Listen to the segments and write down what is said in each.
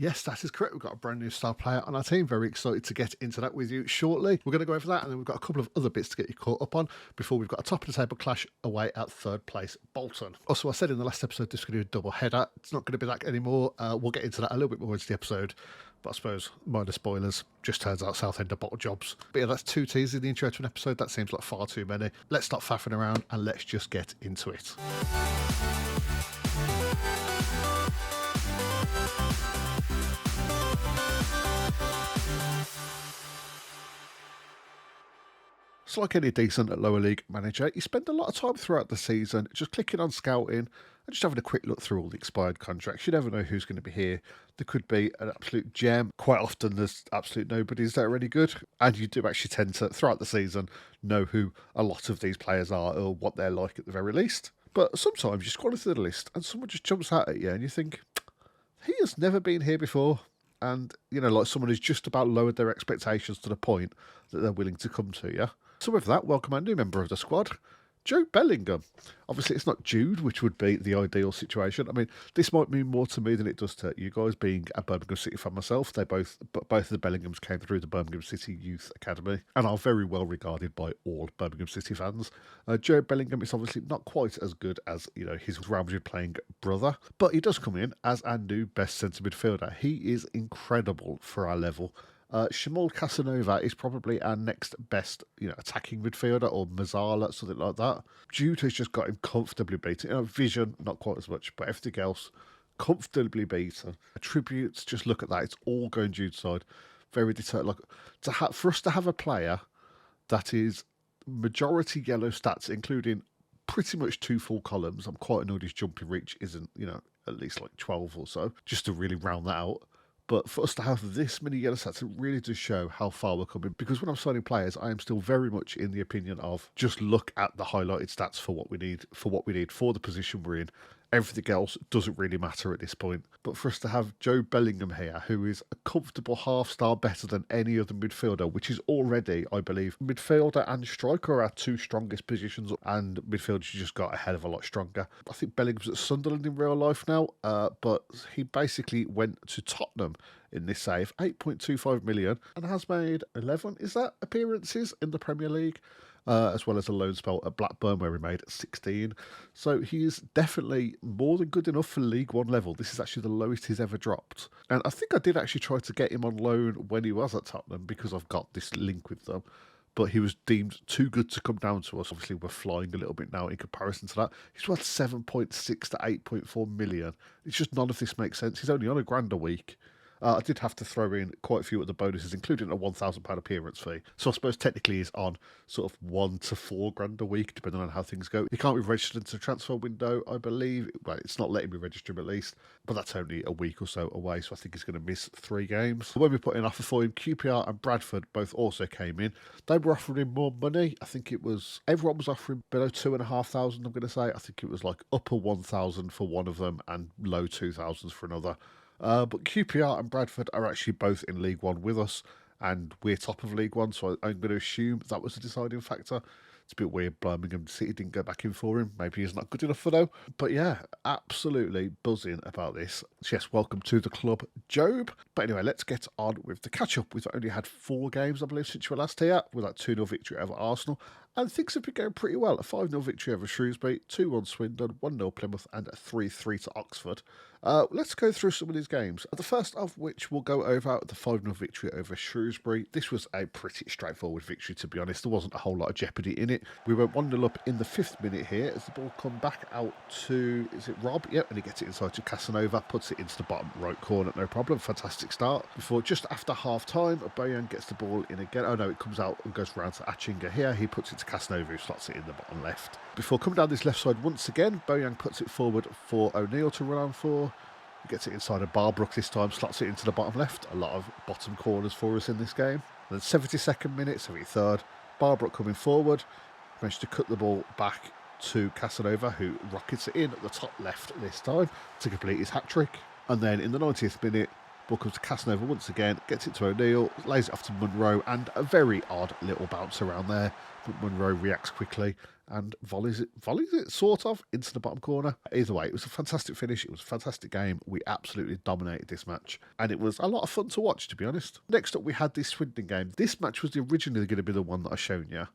Yes, that is correct. We've got a brand new star player on our team. Very excited to get into that with you shortly. We're going to go over that, and then we've got a couple of other bits to get you caught up on before we've got a top of the table clash away at third place, Bolton. Also, I said in the last episode this is going to be a double header. It's not going to be that anymore. We'll get into that a little bit more into the episode. But I suppose, minor spoilers, just turns out Southend are bottle jobs. But yeah, that's 2 teasers in the intro to an episode. That seems like far too many. Let's stop faffing around and let's just get into it. It's like any decent lower league manager, you spend a lot of time throughout the season just clicking on scouting and just having a quick look through all the expired contracts. You never know who's going to be here. There could be an absolute gem. Quite often there's absolute nobodies that are any good. And you do actually tend to, throughout the season, know who a lot of these players are or what they're like at the very least. But sometimes you scroll through the list and someone just jumps out at you and you think, he has never been here before. And, like someone who's just about lowered their expectations to the point that they're willing to come to you. So with that, welcome our new member of the squad, Joe Bellingham. Obviously, it's not Jude, which would be the ideal situation. I mean, this might mean more to me than it does to you guys, being a Birmingham City fan myself. Both of the Bellinghams came through the Birmingham City Youth Academy and are very well regarded by all Birmingham City fans. Joe Bellingham is obviously not quite as good as his Real Madrid playing brother, but he does come in as our new best centre midfielder. He is incredible for our level. Shamal Casanova is probably our next best, attacking midfielder, or Mazzala, something like that. Jude has just got him comfortably beaten. Vision, not quite as much, but everything else, comfortably beaten. Attributes, just look at that. It's all going Jude's side. Very determined. For us to have a player that is majority yellow stats, including pretty much 2 full columns. I'm quite annoyed his jumping reach isn't, at least like 12 or so, just to really round that out. But for us to have this many yellow stats, it really does show how far we're coming. Because when I'm signing players, I am still very much in the opinion of just look at the highlighted stats for what we need for the position we're in. Everything else doesn't really matter at this point. But for us to have Joe Bellingham here, who is a comfortable half-star better than any other midfielder, which is already, I believe, midfielder and striker are our 2 strongest positions, and midfielders just got a hell of a lot stronger. I think Bellingham's at Sunderland in real life now, but he basically went to Tottenham in this save, 8.25 million, and has made 11, appearances in the Premier League? As well as a loan spell at Blackburn where he made 16. So he is definitely more than good enough for League One level. This is actually the lowest he's ever dropped. And I think I did actually try to get him on loan when he was at Tottenham because I've got this link with them. But he was deemed too good to come down to us. Obviously, we're flying a little bit now in comparison to that. He's worth 7.6 to 8.4 million. It's just none of this makes sense. He's only on £1,000 a week. I did have to throw in quite a few of the bonuses, including a £1,000 appearance fee. So I suppose technically he's on sort of £1 to £4 a week, depending on how things go. He can't be registered into the transfer window, I believe. Well, it's not letting me register him at least, but that's only a week or so away, so I think he's going to miss 3 games. When we put in an offer for him, QPR and Bradford both also came in. They were offering him more money. I think everyone was offering below 2,500, I'm going to say. I think it was like upper 1,000 for one of them and low 2,000s for another. But QPR and Bradford are actually both in League One with us, and we're top of League One, so I'm going to assume that was a deciding factor. It's a bit weird Birmingham City didn't go back in for him. Maybe he's not good enough for them. But yeah, absolutely buzzing about this. So yes, welcome to the club, Job. But anyway, let's get on with the catch-up. We've only had 4 games, I believe, since you were last here, with that 2-0 victory over Arsenal. And things have been going pretty well. A 5-0 victory over Shrewsbury, 2-1 Swindon, 1-0 Plymouth, and a 3-3 to Oxford. Let's go through some of these games. The first of which we'll go over the 5-0 victory over Shrewsbury. This was a pretty straightforward victory, to be honest. There wasn't a whole lot of jeopardy in it. We went 1-0 up in the 5th minute here as the ball come back out to, is it Rob? Yep, and he gets it inside to Casanova, puts it into the bottom right corner, no problem. Fantastic start. Before, just after half-time, Bojan gets the ball in again. Oh no, it comes out and goes round to Achinga here. He puts it to Casanova, who slots it in the bottom left. Before coming down this left side once again, Bojan puts it forward for O'Neill to run on for. He gets it inside of Barbrook this time, slots it into the bottom left. A lot of bottom corners for us in this game. And then 72nd minute, 73rd, Barbrook coming forward. Managed to cut the ball back to Casanova, who rockets it in at the top left this time to complete his hat-trick. And then in the 90th minute, Ball comes to Casanova once again, gets it to O'Neill, lays it off to Munro, and a very odd little bounce around there. But Munro reacts quickly and volleys it sort of into the bottom corner. Either way, it was a fantastic finish. It was a fantastic game. We absolutely dominated this match, and it was a lot of fun to watch, to be honest. Next up, we had this Swindon game. This match was originally going to be the one that I shown you,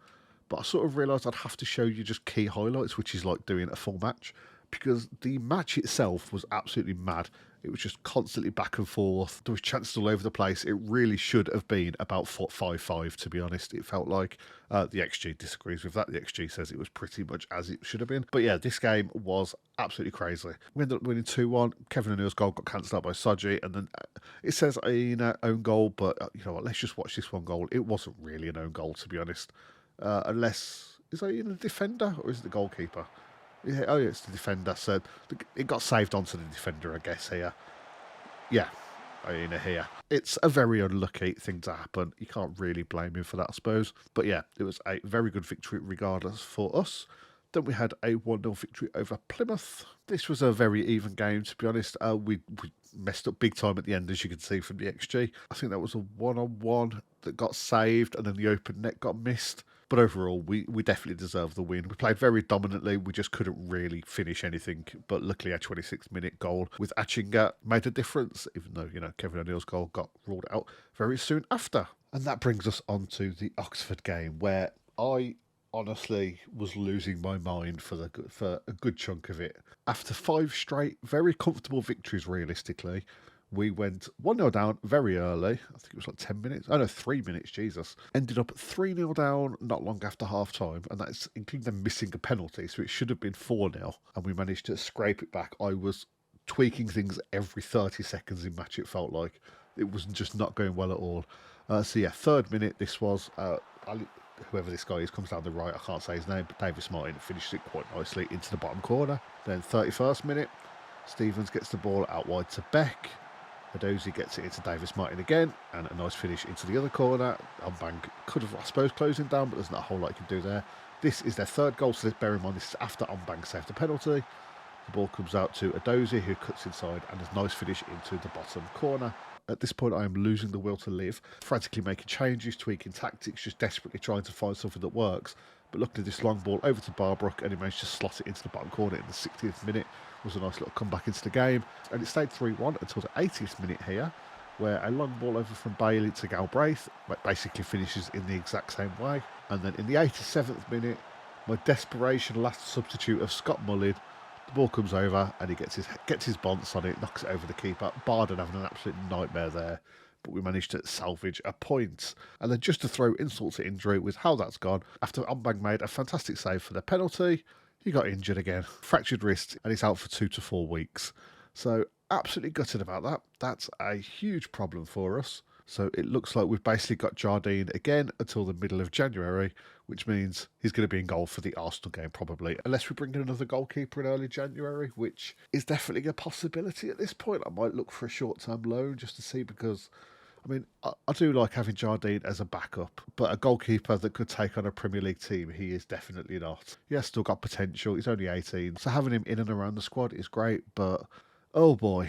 but I sort of realised I'd have to show you just key highlights, which is like doing a full match, because the match itself was absolutely mad. It was just constantly back and forth. There was chances all over the place. It really should have been about 5-5, to be honest. It felt like the XG disagrees with that. The XG says it was pretty much as it should have been. But yeah, this game was absolutely crazy. We ended up winning 2-1. Kevin O'Neill's goal got cancelled out by Soji, and then it says own goal, but you know what? Let's just watch this one goal. It wasn't really an own goal, to be honest. Unless, is that a defender or is it the goalkeeper? Yeah, oh, yeah, it's the defender. So it got saved onto the defender, I guess, here. Yeah, here. It's a very unlucky thing to happen. You can't really blame him for that, I suppose. But yeah, it was a very good victory regardless for us. Then we had a 1-0 victory over Plymouth. This was a very even game, to be honest. We messed up big time at the end, as you can see from the XG. I think that was a 1-on-1 that got saved, and then the open net got missed. But overall, we definitely deserved the win. We played very dominantly. We just couldn't really finish anything. But luckily, a 26-minute goal with Achinga made a difference, even though, Kevin O'Neill's goal got ruled out very soon after. And that brings us on to the Oxford game, where I honestly was losing my mind for a good chunk of it. After 5 straight, very comfortable victories, realistically, we went 1-0 down very early. I think it was like 10 minutes. Oh no, 3 minutes, Jesus. Ended up 3-0 down not long after half time, and that's including them missing a penalty, so it should have been 4-0, and we managed to scrape it back. I was tweaking things every 30 seconds in match, it felt like. It was just not going well at all. So yeah, 3rd minute, this was, whoever this guy is comes down the right, I can't say his name, but Davis Martin finished it quite nicely into the bottom corner. Then 31st minute, Stevens gets the ball out wide to Beck. Adozi gets it into Davis Martin again, and a nice finish into the other corner. Ombang could have, I suppose, closed him down, but there's not a whole lot you can do there. This is their 3rd goal, so bear in mind this is after Ombang saved the penalty. The ball comes out to Adozi, who cuts inside, and a nice finish into the bottom corner. At this point, I am losing the will to live, frantically making changes, tweaking tactics, just desperately trying to find something that works. But luckily, this long ball over to Barbrook, and he managed to slot it into the bottom corner in the 60th minute. It was a nice little comeback into the game, and it stayed 3-1 until the 80th minute here, where a long ball over from Bailey to Galbraith basically finishes in the exact same way. And then in the 87th minute, my desperation last substitute of Scott Mullin, the ball comes over and he gets his bounce on it, knocks it over the keeper. Barden having an absolute nightmare there, but we managed to salvage a point. And then just to throw insult to injury with how that's gone, after Ombang made a fantastic save for the penalty, he got injured again, fractured wrist, and he's out for 2 to 4 weeks. So absolutely gutted about that. That's a huge problem for us. So it looks like we've basically got Jardine again until the middle of January, which means he's going to be in goal for the Arsenal game probably, unless we bring in another goalkeeper in early January, which is definitely a possibility at this point. I might look for a short-term loan just to see, because I mean, I do like having Jardine as a backup, but a goalkeeper that could take on a Premier League team, he is definitely not. He has still got potential. He's only 18, so having him in and around the squad is great, but oh boy,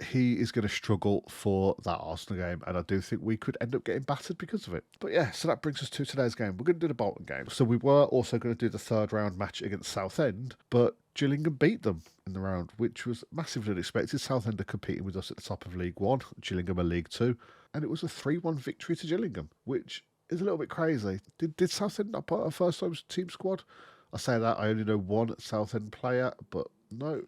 he is going to struggle for that Arsenal game, and I do think we could end up getting battered because of it. But yeah, so that brings us to today's game. We're going to do the Bolton game. So we were also going to do the 3rd round match against Southend, but Gillingham beat them in the round, which was massively unexpected. Southend are competing with us at the top of League 1, Gillingham are League 2, and it was a 3-1 victory to Gillingham, which is a little bit crazy. Did Southend not part of first time team squad? I say that, I only know one Southend player, but no,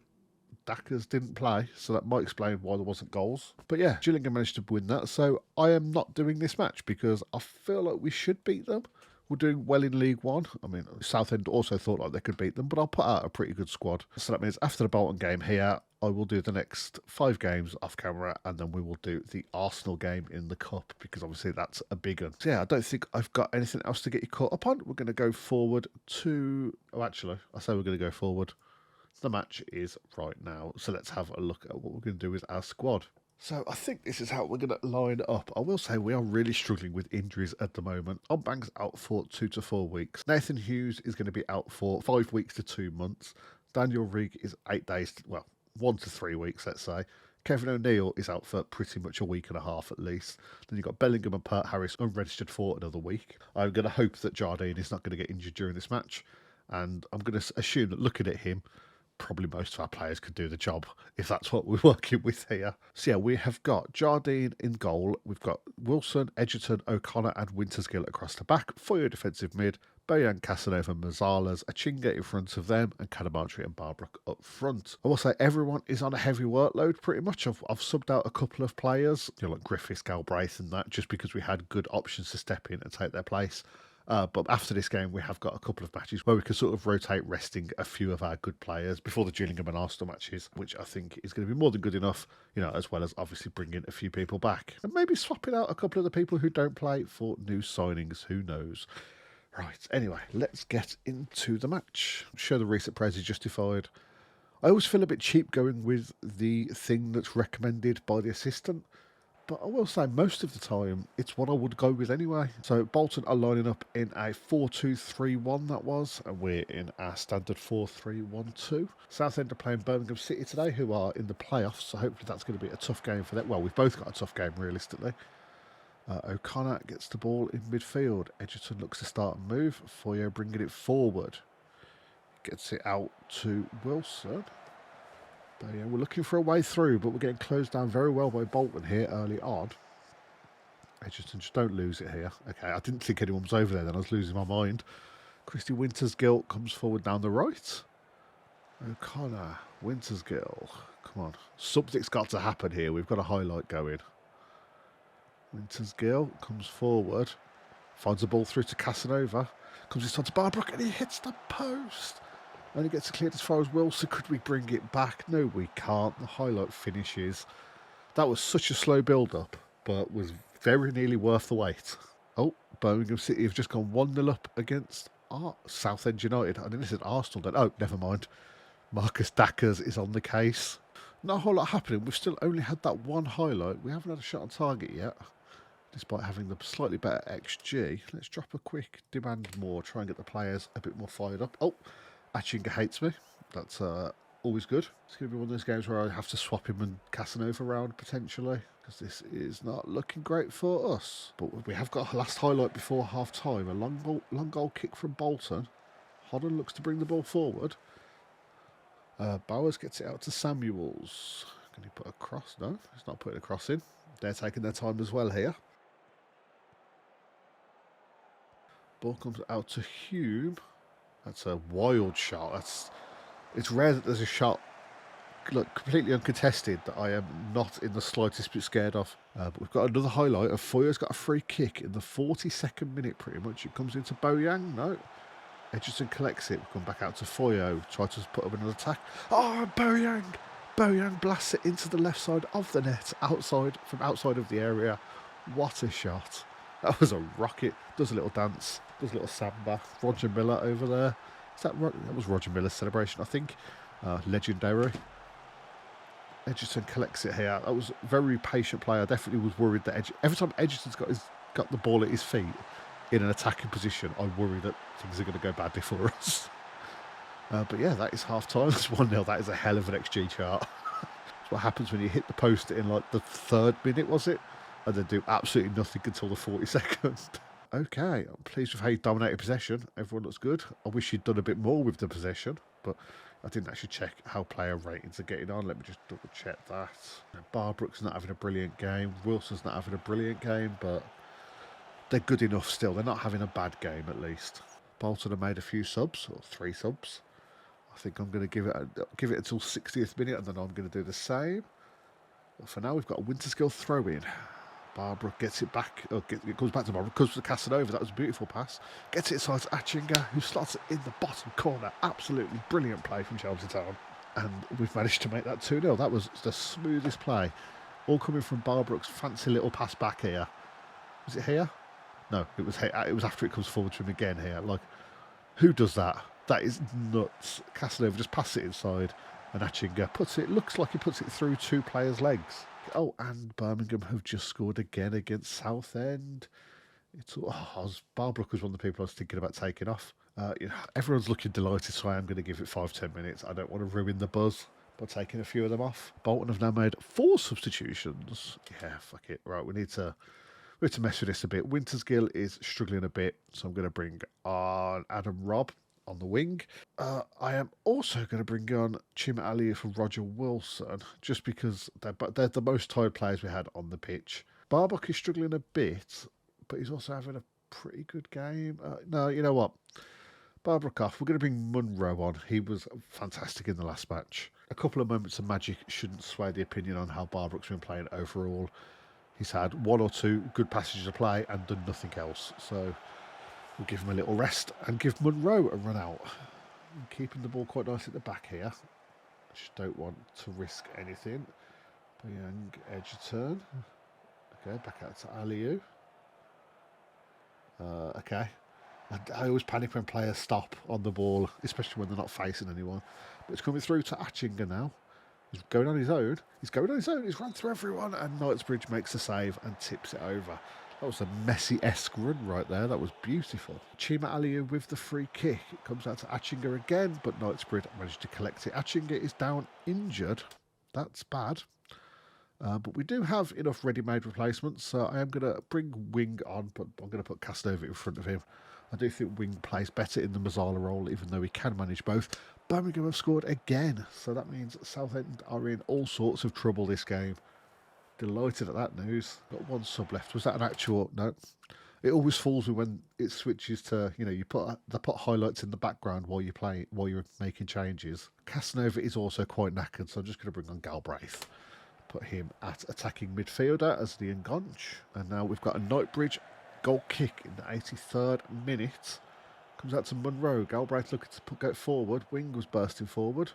Dackers didn't play, so that might explain why there wasn't goals. But yeah, Gillingham managed to win that, so I am not doing this match because I feel like we should beat them. We're doing well in League 1. I mean, Southend also thought like they could beat them, but I'll put out a pretty good squad. So that means after the Bolton game here, I will do the next 5 games off camera, and then we will do the Arsenal game in the Cup, because obviously that's a big one. So yeah, I don't think I've got anything else to get you caught up on. We're going to go forward to... Oh, actually, I say we're going to go forward. The match is right now, so let's have a look at what we're going to do with our squad. So I think this is how we're going to line up. I will say we are really struggling with injuries at the moment. Ombang's out for 2 to 4 weeks. Nathan Hughes is going to be out for 5 weeks to 2 months. Daniel Rigg is 8 days, 1 to 3 weeks, let's say. Kevin O'Neill is out for pretty much a week and a half at least. Then you've got Bellingham and Pert Harris unregistered for another week. I'm going to hope that Jardine is not going to get injured during this match. And I'm going to assume that looking at him, probably most of our players could do the job if that's what we're working with here. So yeah, we have got Jardine in goal. We've got Wilson, Edgerton, O'Connor and Wintersgill across the back. Foyer defensive mid. Bojan, Casanova, Mazalas, Achinga in front of them, and Cadamartri and Barbrook up front. I will say everyone is on a heavy workload pretty much. I've subbed out a couple of players, like Griffiths, Galbraith and that, just because we had good options to step in and take their place. But after this game, we have got a couple of matches where we can sort of rotate resting a few of our good players before the Gillingham and Arsenal matches, which I think is going to be more than good enough, as well as obviously bringing a few people back. And maybe swapping out a couple of the people who don't play for new signings, who knows. Right, anyway, let's get into the match. I'm sure the recent praise is justified. I always feel a bit cheap going with the thing that's recommended by the assistant, but I will say most of the time it's what I would go with anyway. So Bolton are lining up in a 4-2-3-1 that was, and we're in our standard 4-3-1-2. Southend are playing Birmingham City today, who are in the playoffs, so hopefully that's going to be a tough game for them. Well, we've both got a tough game realistically. O'Connor gets the ball in midfield. Edgerton looks to start and move. Foyer bringing it forward. Gets it out to Wilson. But yeah, we're looking for a way through, but we're getting closed down very well by Bolton here early on. Edgerton, just don't lose it here. Okay, I didn't think anyone was over there then. I was losing my mind. Christy Wintersgill comes forward down the right. O'Connor, Wintersgill. Come on. Something's got to happen here. We've got a highlight going. Wintersgill comes forward, finds the ball through to Casanova, comes this time to Barbrook and he hits the post. Only gets it cleared as far as Wilson. Could we bring it back? No, we can't. The highlight finishes. That was such a slow build-up, but was very nearly worth the wait. Oh, Birmingham City have just gone 1-0 up against Southend United. I didn't say Arsenal then. Oh, never mind. Marcus Dackers is on the case. Not a whole lot happening. We've still only had that one highlight. We haven't had a shot on target yet, despite having the slightly better XG. Let's drop a quick demand more, try and get the players a bit more fired up. Oh, Achinga hates me. That's always good. It's going to be one of those games where I have to swap him and Casanova around potentially, because this is not looking great for us. But we have got a last highlight before half-time. A long goal kick from Bolton. Hodden looks to bring the ball forward. Bowers gets it out to Samuels. Can he put a cross? No, he's not putting a cross in. They're taking their time as well here. Ball comes out to Hume. That's a wild shot. It's rare that there's a shot completely uncontested that I am not in the slightest bit scared of. But we've got another highlight. Foyer's got a free kick in the 42nd minute pretty much. It comes into Bojan. No. Edgerton collects it. We come back out to Foyo. Try to put up another attack. Oh, Bojan! Bojan blasts it into the left side of the net, from outside of the area. What a shot. That was a rocket. Does a little dance. Does a little samba. Roger Miller over there. That was Roger Miller's celebration, I think. Legendary. Edgerton collects it here. That was a very patient play. I definitely was worried that every time Edgerton's got the ball at his feet in an attacking position, I worry that things are going to go badly for us. But yeah, that is half-time. That's 1-0. That is a hell of an XG chart. That's what happens when you hit the post in like the 3rd minute, was it? And then do absolutely nothing until the 42nd. Okay, I'm pleased with how you dominated possession. Everyone looks good. I wish you'd done a bit more with the possession, but I didn't actually check how player ratings are getting on. Let me just double check that. Barbrook's not having a brilliant game. Wilson's not having a brilliant game, but they're good enough still. They're not having a bad game, at least. Bolton have made a few subs, or 3 subs. I think I'm going to give it until 60th minute, and then I'm going to do the same. But for now, we've got a Wintersgill throw-in. Barbrook gets it back. It comes back to Barbrook. Comes to Casanova. That was a beautiful pass. Gets it inside to Achinga, who slots it in the bottom corner. Absolutely brilliant play from Chelmsley Town. And we've managed to make that 2-0. That was the smoothest play. All coming from Barbrook's fancy little pass back here. Was it here? No, it was after it comes forward to him again here. Like, who does that? That is nuts. Casanova just passes it inside, and Achinga looks like he puts it through 2 players' legs. Oh, and Birmingham have just scored again against Southend. Barbrook was one of the people I was thinking about taking off. Everyone's looking delighted, so I am going to give it 5-10 minutes. I don't want to ruin the buzz. by taking a few of them off. Bolton have now made 4 substitutions. Yeah, fuck it. Right, we need to mess with this a bit. Wintersgill is struggling a bit, so I'm going to bring on Adam Robb on the wing. I am also going to bring on Chelmsley for Roger Wilson, just because they're the most tired players we had on the pitch. Barbuck is struggling a bit, but he's also having a pretty good game. No, you know what? Barbuck off. We're going to bring Munro on. He was fantastic in the last match. A couple of moments of magic shouldn't sway the opinion on how Barbuck's been playing overall. He's had 1 or 2 good passages of play and done nothing else. So we'll give him a little rest and give Munro a run out. I'm keeping the ball quite nice at the back here. Just don't want to risk anything. Young edge turn. Okay, back out to Aliu. Okay. I always panic when players stop on the ball, especially when they're not facing anyone. But it's coming through to Atchinger now. He's going on his own. He's run through everyone, and Knightsbridge makes a save and tips it over. That was a Messi-esque run right there. That was beautiful. Chima Aliu with the free kick. It comes out to Atchinger again, but Knightsbridge managed to collect it. Atchinger is down injured. That's bad. But we do have enough ready-made replacements, so I am going to bring Wing on, but I'm going to put Casanova in front of him. I do think Wing plays better in the Mazzala role, even though he can manage both. Birmingham have scored again, so that means Southend are in all sorts of trouble this game. Delighted at that news. Got 1 sub left. Was that an actual? No. It always fools me when it switches to, they put highlights in the background while you're making changes. Casanova is also quite knackered, so I'm just going to bring on Galbraith. Put him at attacking midfielder as the Ngonch. And now we've got a Knightsbridge goal kick in the 83rd minute. Comes out to Munro. Galbraith looking to go forward. Wing was bursting forward.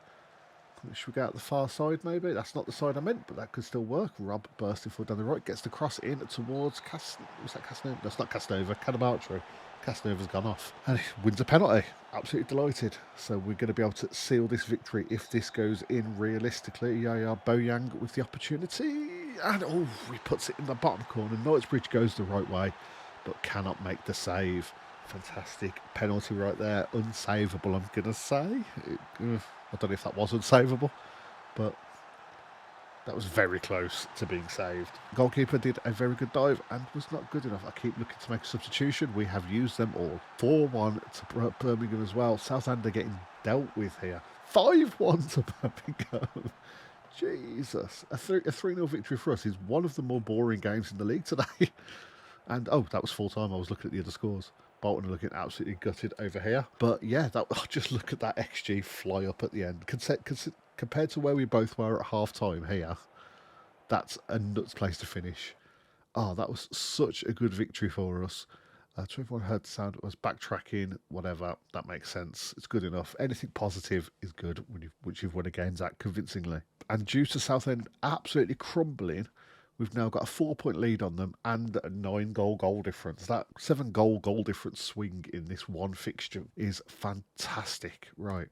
Should we go out the far side maybe? That's not the side I meant, but that could still work. Rob bursting forward down the right. Gets the cross in towards was that Casanova? That's not Casanova. Canamartro. Casanova's gone off. And he wins a penalty. Absolutely delighted. So we're going to be able to seal this victory if this goes in realistically. Yaya Boyang with the opportunity. And he puts it in the bottom corner. Knightsbridge goes the right way, but cannot make the save. Fantastic penalty right there. Unsavable, I'm going to say. I don't know if that was unsavable, but that was very close to being saved. Goalkeeper did a very good dive and was not good enough. I keep looking to make a substitution. We have used them all. 4-1 to Birmingham as well. Southend are getting dealt with here. 5-1 to Birmingham. Jesus. A 3-0 victory for us is one of the more boring games in the league today. And, that was full time. I was looking at the other scores. Bolton are looking absolutely gutted over here. But, yeah, just look at that XG fly up at the end. Compared to where we both were at half-time here, that's a nuts place to finish. That was such a good victory for us. To everyone heard the sound, it was backtracking, whatever. That makes sense. It's good enough. Anything positive is good once you've won a game that convincingly. And due to Southend absolutely crumbling, we've now got a 4-point lead on them and a 9-goal difference. That 7-goal difference swing in this one fixture is fantastic. Right.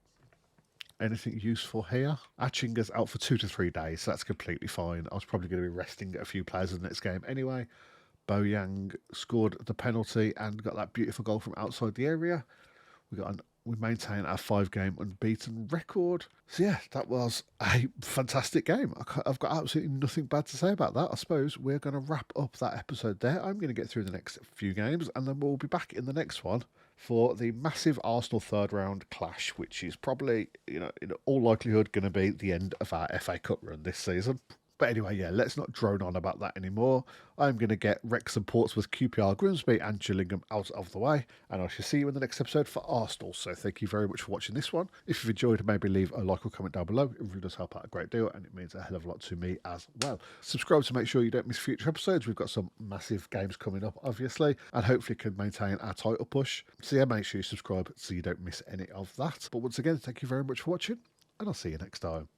Anything useful here? Atchinger's out for 2 to 3 days, so that's completely fine. I was probably going to be resting a few players in the next game anyway. Boyang scored the penalty and got that beautiful goal from outside the area. We maintain our 5-game unbeaten record. So yeah, that was a fantastic game. I've got absolutely nothing bad to say about that. I suppose we're going to wrap up that episode there. I'm going to get through the next few games and then we'll be back in the next one for the massive Arsenal 3rd round clash, which is probably, in all likelihood, going to be the end of our FA Cup run this season. But anyway, yeah, let's not drone on about that anymore. I'm going to get Wrexham, Portsmouth, QPR, Grimsby and Gillingham out of the way. And I shall see you in the next episode for Arsenal. So thank you very much for watching this one. If you've enjoyed, maybe leave a like or comment down below. It really does help out a great deal and it means a hell of a lot to me as well. Subscribe to make sure you don't miss future episodes. We've got some massive games coming up, obviously, and hopefully can maintain our title push. So yeah, make sure you subscribe so you don't miss any of that. But once again, thank you very much for watching and I'll see you next time.